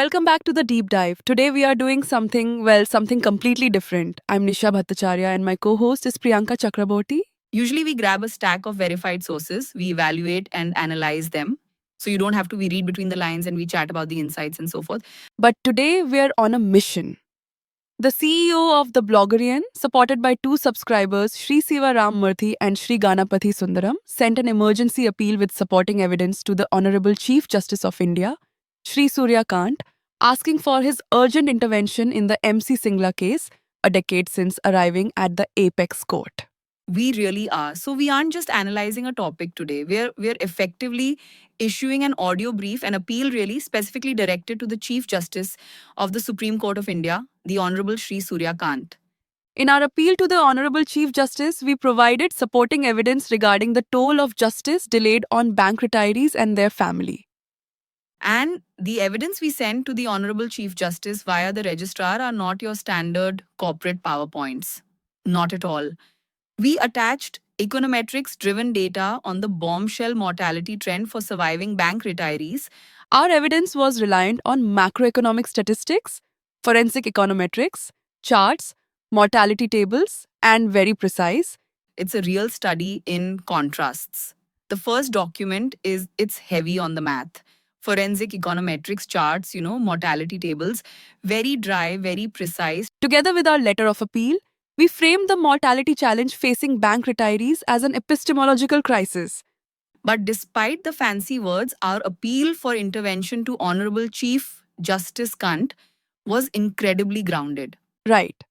welcome back to the deep dive. Today we are doing something completely different. I'm Nisha Bhattacharya and my co-host is Priyanka Chakraborty. Usually, we grab a stack of verified sources, we evaluate and analyze them. So you don't have to, we read between the lines and we chat about the insights and so forth. But today we're on a mission. The CEO of the Bloggerian, supported by two subscribers, Shri Murthy and Shri Ganapathy Sundaram, sent an emergency appeal with supporting evidence to the Honorable Chief Justice of India, Shri Surya Kant, asking for his urgent intervention in the MC Singla case, a decade since arriving at the apex court. We really are. So we aren't just analyzing a topic today. We're effectively issuing an audio brief, an appeal really specifically directed to the Chief Justice of the Supreme Court of India, the Honorable Shri Surya Kant. In our appeal to the Honorable Chief Justice, we provided supporting evidence regarding the toll of justice delayed on bank retirees and their family. And the evidence we sent to the Honorable Chief Justice via the registrar are not your standard corporate PowerPoints. Not at all. We attached econometrics driven data on the bombshell mortality trend for surviving bank retirees. Our evidence was reliant on macroeconomic statistics, forensic econometrics, charts, mortality tables, and very precise. It's a real study in contrasts. The first document it's heavy on the math. Forensic econometrics charts, mortality tables, very dry, very precise. Together with our letter of appeal, we framed the mortality challenge facing bank retirees as an epistemological crisis. But despite the fancy words, our appeal for intervention to Honorable Chief Justice Kant was incredibly grounded. Right.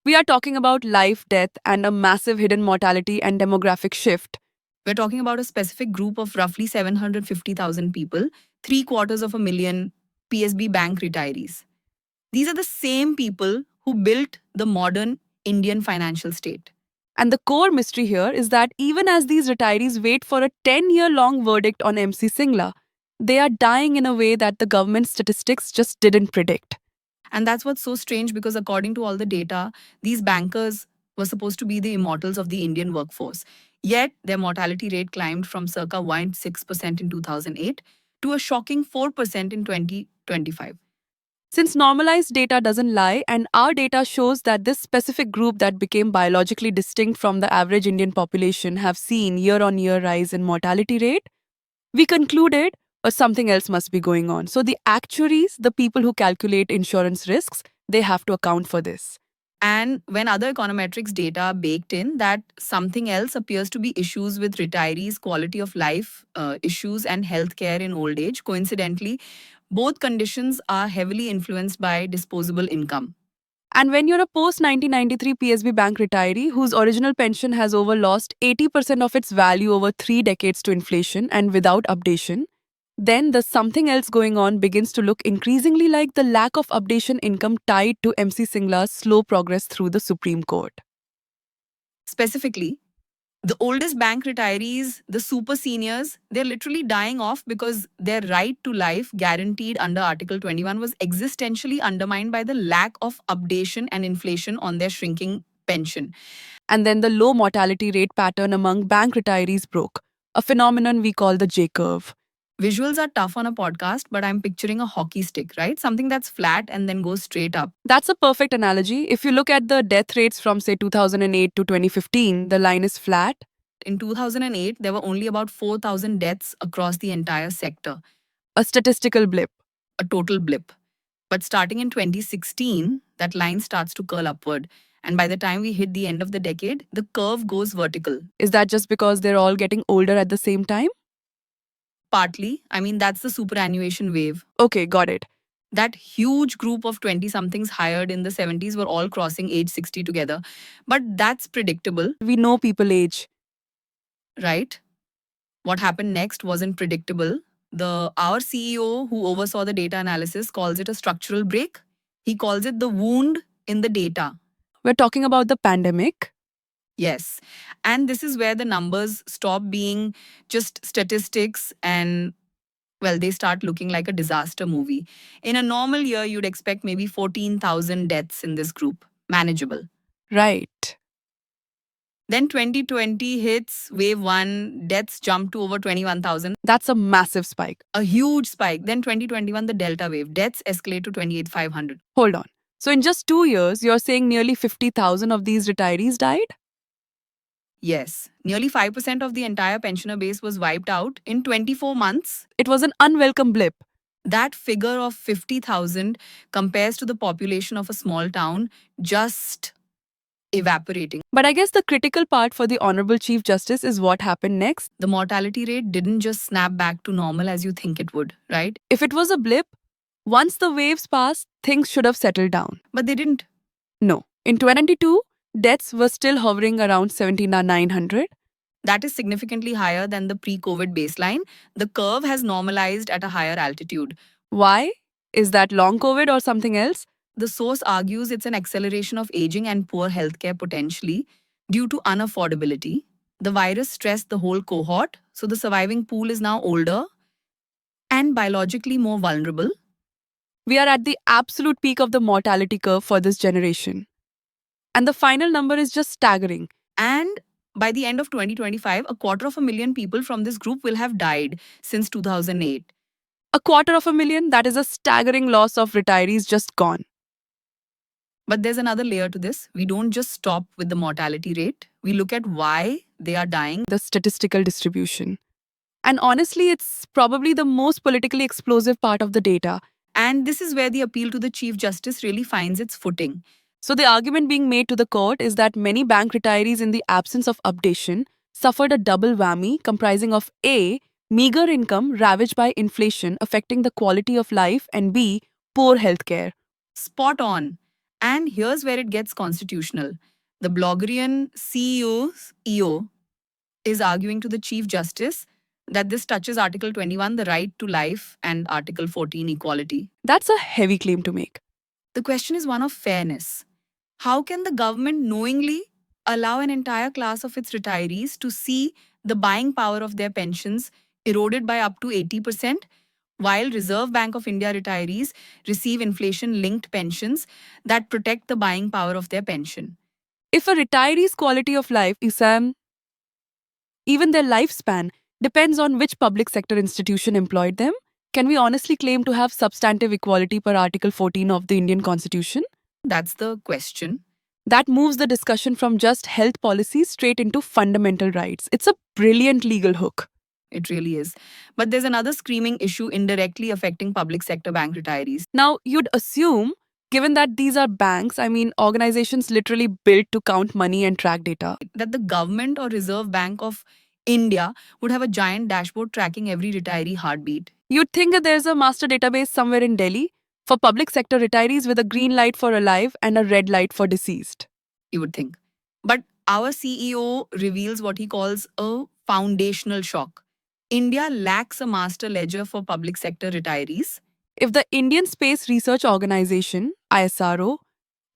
We are talking about life, death, and a massive hidden mortality and demographic shift. We're talking about a specific group of roughly 750,000 people, 750,000 PSB bank retirees. These are the same people who built the modern Indian financial state. And the core mystery here is that even as these retirees wait for a 10-year-long verdict on MC Singla, they are dying in a way that the government statistics just didn't predict. And that's what's so strange because according to all the data, these bankers were supposed to be the immortals of the Indian workforce. Yet their mortality rate climbed from circa 1.6% in 2008 to a shocking 4% in 2025. Since normalized data doesn't lie, and our data shows that this specific group that became biologically distinct from the average Indian population have seen year-on-year rise in mortality rate, we concluded something else must be going on. So the actuaries, the people who calculate insurance risks, they have to account for this. And when other econometrics data are baked in, that something else appears to be issues with retirees' quality of life issues and healthcare in old age. Coincidentally, both conditions are heavily influenced by disposable income. And when you're a post-1993 PSB bank retiree whose original pension has over lost 80% of its value over 3 decades to inflation and without updation, then the something else going on begins to look increasingly like the lack of updation income tied to MC Singla's slow progress through the Supreme Court. Specifically, the oldest bank retirees, the super seniors, they're literally dying off because their right to life guaranteed under Article 21 was existentially undermined by the lack of updation and inflation on their shrinking pension. And then the low mortality rate pattern among bank retirees broke, a phenomenon we call the J-curve. Visuals are tough on a podcast, but I'm picturing a hockey stick, right? Something that's flat and then goes straight up. That's a perfect analogy. If you look at the death rates from, say, 2008 to 2015, the line is flat. In 2008, there were only about 4,000 deaths across the entire sector. A statistical blip. A total blip. But starting in 2016, that line starts to curl upward. And by the time we hit the end of the decade, the curve goes vertical. Is that just because they're all getting older at the same time? Partly. I mean, that's the superannuation wave. Okay, got it. That huge group of 20-somethings hired in the 70s were all crossing age 60 together. But that's predictable. We know people age. Right? What happened next wasn't predictable. Our CEO who oversaw the data analysis calls it a structural break. He calls it the wound in the data. We're talking about the pandemic. Yes. And this is where the numbers stop being just statistics and, well, they start looking like a disaster movie. In a normal year, you'd expect maybe 14,000 deaths in this group. Manageable. Right. Then 2020 hits, wave 1, deaths jump to over 21,000. That's a massive spike. A huge spike. Then 2021, the Delta wave, deaths escalate to 28,500. Hold on. So in just 2 years, you're saying nearly 50,000 of these retirees died? Yes, nearly 5% of the entire pensioner base was wiped out in 24 months. It was an unwelcome blip. That figure of 50,000 compares to the population of a small town just evaporating. But I guess the critical part for the Honorable Chief Justice is what happened next. The mortality rate didn't just snap back to normal as you think it would, right? If it was a blip, once the waves passed, things should have settled down. But they didn't. No. In 2022, deaths were still hovering around 17,900. That is significantly higher than the pre-COVID baseline. The curve has normalized at a higher altitude. Why? Is that long COVID or something else? The source argues it's an acceleration of aging and poor healthcare potentially due to unaffordability. The virus stressed the whole cohort, so the surviving pool is now older and biologically more vulnerable. We are at the absolute peak of the mortality curve for this generation. And the final number is just staggering. And by the end of 2025, 250,000 people from this group will have died since 2008. 250,000, that is a staggering loss of retirees just gone. But there's another layer to this. We don't just stop with the mortality rate. We look at why they are dying. The statistical distribution. And honestly, it's probably the most politically explosive part of the data. And this is where the appeal to the Chief Justice really finds its footing. So the argument being made to the court is that many bank retirees in the absence of updation suffered a double whammy comprising of A, meager income ravaged by inflation affecting the quality of life, and B, poor healthcare. Spot on. And here's where it gets constitutional. The Bloggerian CEO is arguing to the Chief Justice that this touches Article 21, the right to life, and Article 14, equality. That's a heavy claim to make. The question is one of fairness. How can the government knowingly allow an entire class of its retirees to see the buying power of their pensions eroded by up to 80%, while Reserve Bank of India retirees receive inflation-linked pensions that protect the buying power of their pension? If a retiree's quality of life is even their lifespan depends on which public sector institution employed them, can we honestly claim to have substantive equality per Article 14 of the Indian Constitution? That's the question. That moves the discussion from just health policy straight into fundamental rights. It's a brilliant legal hook. It really is. But there's another screaming issue indirectly affecting public sector bank retirees. Now, you'd assume, given that these are banks, organizations literally built to count money and track data, That the government or Reserve Bank of India would have a giant dashboard tracking every retiree heartbeat. you'd think that there's a master database somewhere in Delhi for public sector retirees with a green light for alive and a red light for deceased. You would think. But our CEO reveals what he calls a foundational shock. India lacks a master ledger for public sector retirees. If the Indian Space Research Organization, ISRO,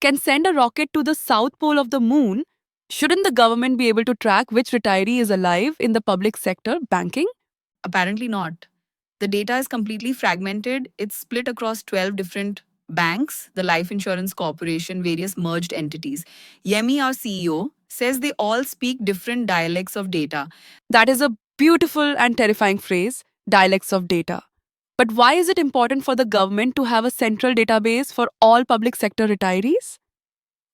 can send a rocket to the south pole of the moon, shouldn't the government be able to track which retiree is alive in the public sector banking? Apparently not. The data is completely fragmented. It's split across 12 different banks, the Life Insurance Corporation, various merged entities. Yemi, our CEO, says they all speak different dialects of data. That is a beautiful and terrifying phrase, dialects of data. But why is it important for the government to have a central database for all public sector retirees?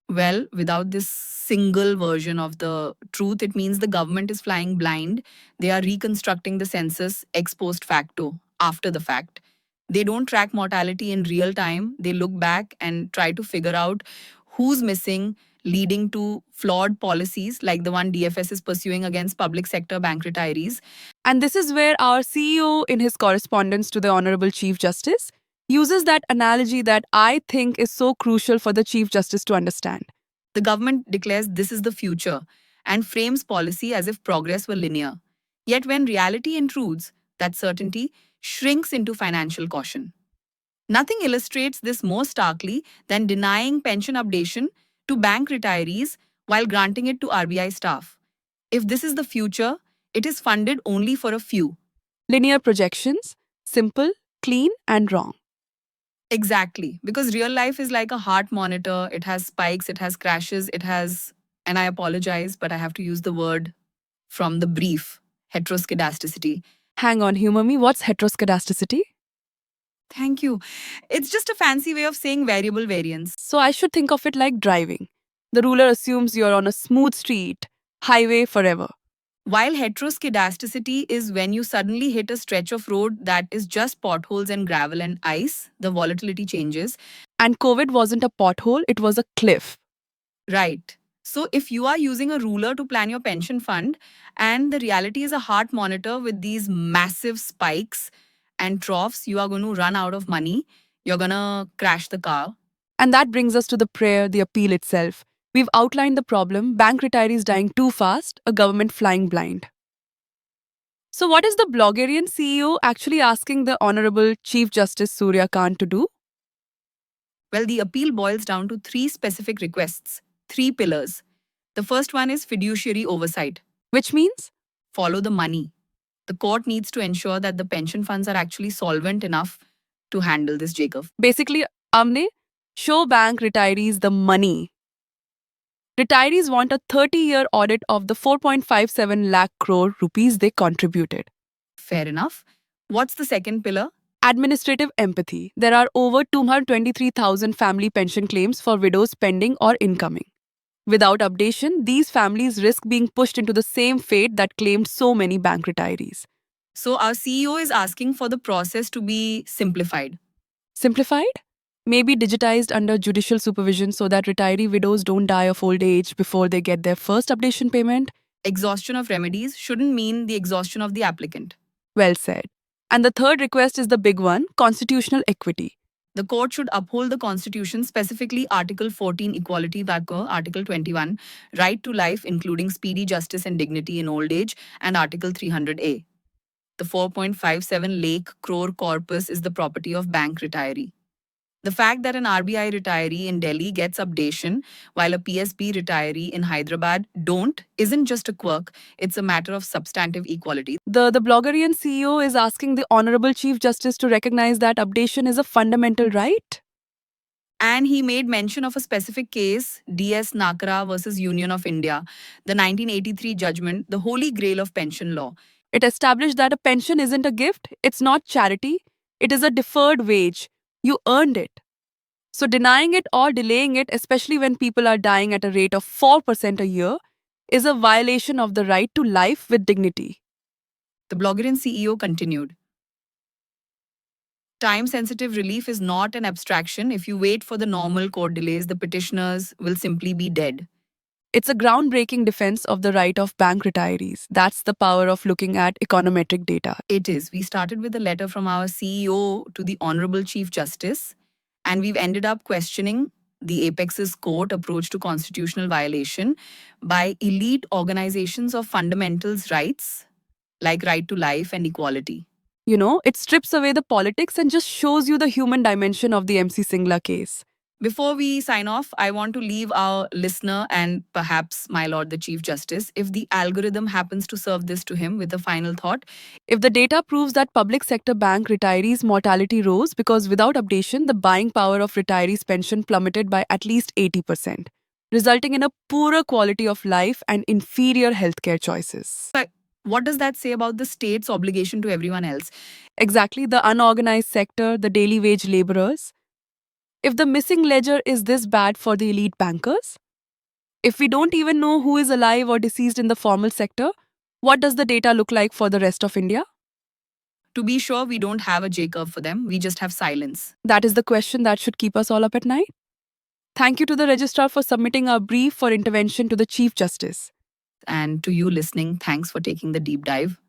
Well, without this single version of the truth, it means the government is flying blind. They are reconstructing the census ex post facto, after the fact. They don't track mortality in real time. They look back and try to figure out who's missing, leading to flawed policies like the one DFS is pursuing against public sector bank retirees. And this is where our CEO, in his correspondence to the Honorable Chief Justice, uses that analogy that I think is so crucial for the Chief Justice to understand. The government declares this is the future and frames policy as if progress were linear. Yet when reality intrudes, that certainty shrinks into financial caution. Nothing illustrates this more starkly than denying pension updation to bank retirees while granting it to RBI staff. If this is the future, it is funded only for a few. Linear projections, simple, clean, and wrong. Exactly, because real life is like a heart monitor. It has spikes, it has crashes, it has And I apologize, but I have to use the word from the brief, heteroskedasticity. Hang on, humor me. What's heteroskedasticity? Thank you. It's just a fancy way of saying variable variance. So I should think of it like driving. The ruler assumes you're on a smooth street, highway forever. While heteroskedasticity is when you suddenly hit a stretch of road that is just potholes and gravel and ice, the volatility changes. And COVID wasn't a pothole, it was a cliff. Right. So if you are using a ruler to plan your pension fund and the reality is a heart monitor with these massive spikes and troughs, you are going to run out of money. You're going to crash the car. And that brings us to the prayer, the appeal itself. We've outlined the problem, bank retirees dying too fast, a government flying blind. So, what is the Bloggerian CEO actually asking the Honorable Chief Justice Surya Kant to do? Well, the appeal boils down to three specific requests, three pillars. The first one is fiduciary oversight. Which means Follow the money. The court needs to ensure that the pension funds are actually solvent enough to handle this, Jacob. basically, Amne, show bank retirees the money. Retirees want a 30-year audit of the 4.57 lakh crore rupees they contributed. Fair enough. What's the second pillar? Administrative empathy. There are over 223,000 family pension claims for widows pending or incoming. Without updation, these families risk being pushed into the same fate that claimed so many bank retirees. So, our CEO is asking for the process to be simplified. Simplified? Maybe digitized under judicial supervision so that retiree widows don't die of old age before they get their first updation payment? Exhaustion of remedies shouldn't mean the exhaustion of the applicant. Well said. And the third request is the big one, constitutional equity. The court should uphold the Constitution, specifically Article 14, Equality Vacuum, Article 21, Right to Life, including speedy justice and dignity in old age, and Article 300A. The 4.57 lakh crore corpus is the property of bank retiree. The fact that an RBI retiree in Delhi gets updation while a PSB retiree in Hyderabad don't isn't just a quirk, it's a matter of substantive equality. The Bloggerian CEO is asking the Honorable Chief Justice to recognize that updation is a fundamental right. And he made mention of a specific case, DS Nakara versus Union of India, the 1983 judgment, the holy grail of pension law. It established that a pension isn't a gift, it's not charity, it is a deferred wage. You earned it. So denying it or delaying it, especially when people are dying at a rate of 4% a year, is a violation of the right to life with dignity. The Bloggerian CEO continued. Time-sensitive relief is not an abstraction. If you wait for the normal court delays, the petitioners will simply be dead. It's a groundbreaking defense of the right of bank retirees. That's the power of looking at econometric data. It is. We started with a letter from our CEO to the Honorable Chief Justice, and we've ended up questioning the Apex's court approach to constitutional violation by elite organizations of fundamentals rights like right to life and equality. You know, it strips away the politics and just shows you the human dimension of the MC Singla case. Before we sign off, I want to leave our listener and perhaps my Lord the Chief Justice, if the algorithm happens to serve this to him, with a final thought. If the data proves that public sector bank retirees' mortality rose because without updation, the buying power of retirees' pension plummeted by at least 80%, resulting in a poorer quality of life and inferior healthcare choices. But what does that say about the state's obligation to everyone else? Exactly, the unorganized sector, the daily wage laborers. If the missing ledger is this bad for the elite bankers, if we don't even know who is alive or deceased in the formal sector, what does the data look like for the rest of India? To be sure, we don't have a J curve for them, we just have silence. That is the question that should keep us all up at night. Thank you to the registrar for submitting our brief for intervention to the Chief Justice. And to you listening, thanks for taking the deep dive.